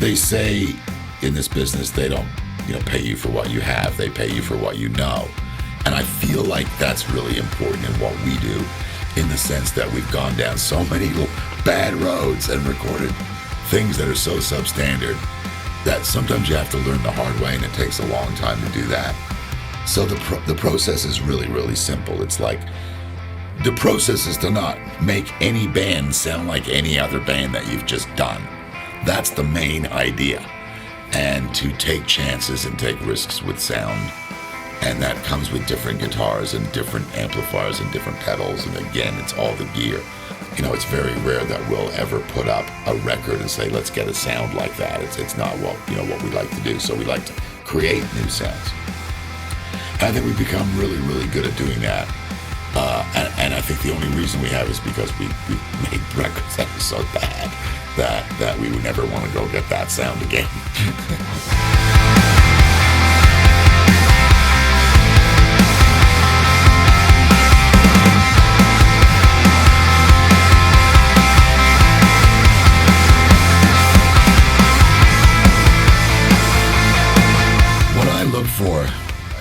they say in this business they don't, pay you for what you have, they pay you for what you know. And I feel like that's really important in what we do, in the sense that we've gone down so many bad roads and recorded things that are so substandard that sometimes you have to learn the hard way, and it takes a long time to do that. So the process is really, really simple. It's like, the process is to not make any band sound like any other band that you've just done. That's the main idea. And to take chances and take risks with sound. And that comes with different guitars and different amplifiers and different pedals. And again, it's all the gear. It's very rare that we'll ever put up a record and say, let's get a sound like that. It's not what we like to do. So we like to create new sounds. And I think we've become really, really good at doing that. And I think the only reason we have is because we made records that were so bad that we would never want to go get that sound again. What I look for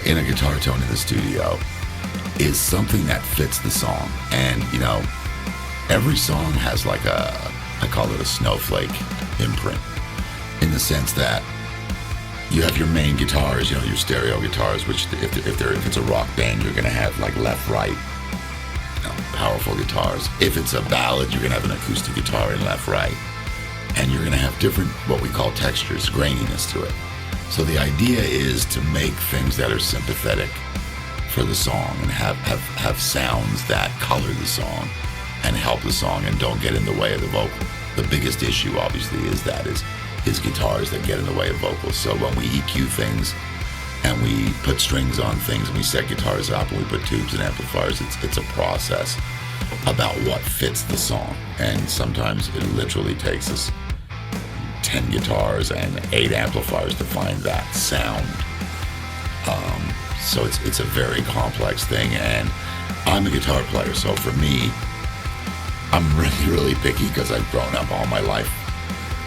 in a guitar tone in the studio is something that fits the song. And every song has like I call it a snowflake imprint, in the sense that you have your main guitars, your stereo guitars, which if it's a rock band, you're gonna have like left, right, powerful guitars. If it's a ballad, you're gonna have an acoustic guitar in left, right, and you're gonna have different, what we call textures, graininess to it. So the idea is to make things that are sympathetic for the song and have sounds that color the song and help the song and don't get in the way of the vocal. The biggest issue obviously is guitars that get in the way of vocals. So when we EQ things and we put strings on things and we set guitars up and we put tubes and amplifiers, it's a process about what fits the song. And sometimes it literally takes us 10 guitars and 8 amplifiers to find that sound. So it's a very complex thing, and I'm a guitar player, so for me, I'm really, really picky because I've grown up all my life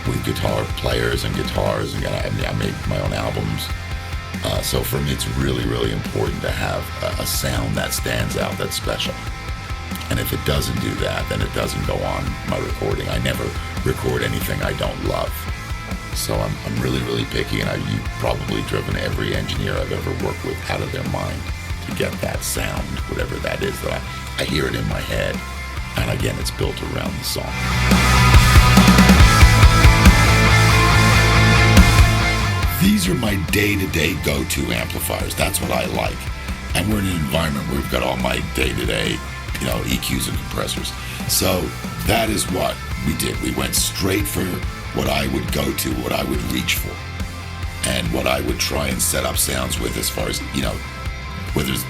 with guitar players and guitars, and I made my own albums. So for me, it's really, really important to have a sound that stands out, that's special. And if it doesn't do that, then it doesn't go on my recording. I never record anything I don't love. So I'm really, really picky, and you've probably driven every engineer I've ever worked with out of their mind to get that sound, whatever that is, that I hear it in my head. And again, it's built around the song. These are my day-to-day go-to amplifiers. That's what I like. And we're in an environment where we've got all my day-to-day, EQs and compressors. So that is what we did. We went straight for what I would go to, what I would reach for, and what I would try and set up sounds with, as far as, whether there's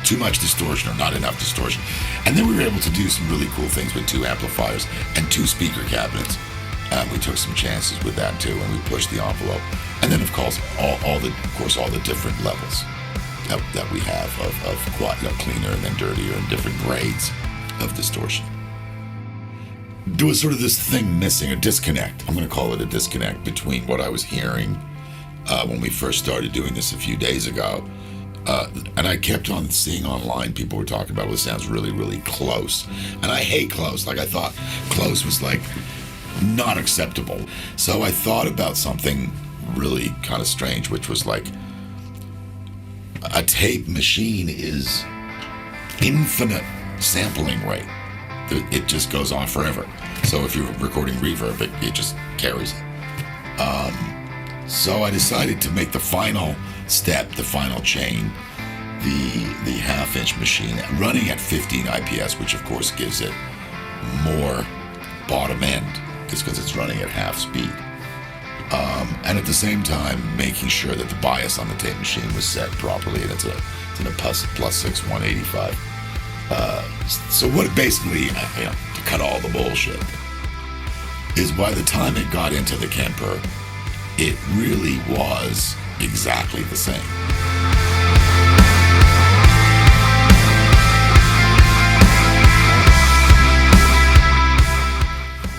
too much distortion or not enough distortion. And then we were able to do some really cool things with 2 amplifiers and 2 speaker cabinets. We took some chances with that too, and we pushed the envelope. And then of course all the different levels that we have of cleaner and then dirtier and different grades of distortion. There was sort of this thing missing, a disconnect. I'm going to call it a disconnect between what I was hearing when we first started doing this a few days ago. And I kept on seeing online, people were talking about, well, it sounds really, really close. And I hate close. Like, I thought close was like not acceptable. So I thought about something really kind of strange, which was like, a tape machine is infinite sampling rate. It just goes on forever. So if you're recording reverb, it just carries it. So I decided to make the final step, the final chain, the half-inch machine running at 15 IPS, which of course gives it more bottom end, just because it's running at half speed. And at the same time, making sure that the bias on the tape machine was set properly, and it's in a plus 6 185. So what it basically, to cut all the bullshit, is by the time it got into the Kemper, it really was exactly the same.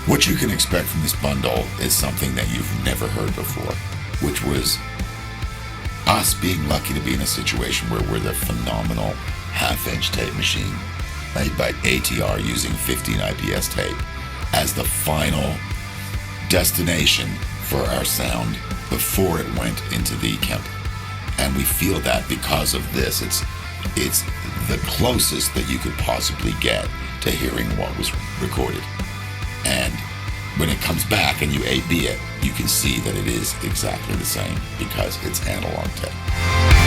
What you can expect from this bundle is something that you've never heard before, which was us being lucky to be in a situation where we're the phenomenal half-inch tape machine made by ATR using 15 IPS tape as the final destination for our sound before it went into the Kemper. And we feel that because of this. It's the closest that you could possibly get to hearing what was recorded. And when it comes back and you A/B it, you can see that it is exactly the same because it's analog tape.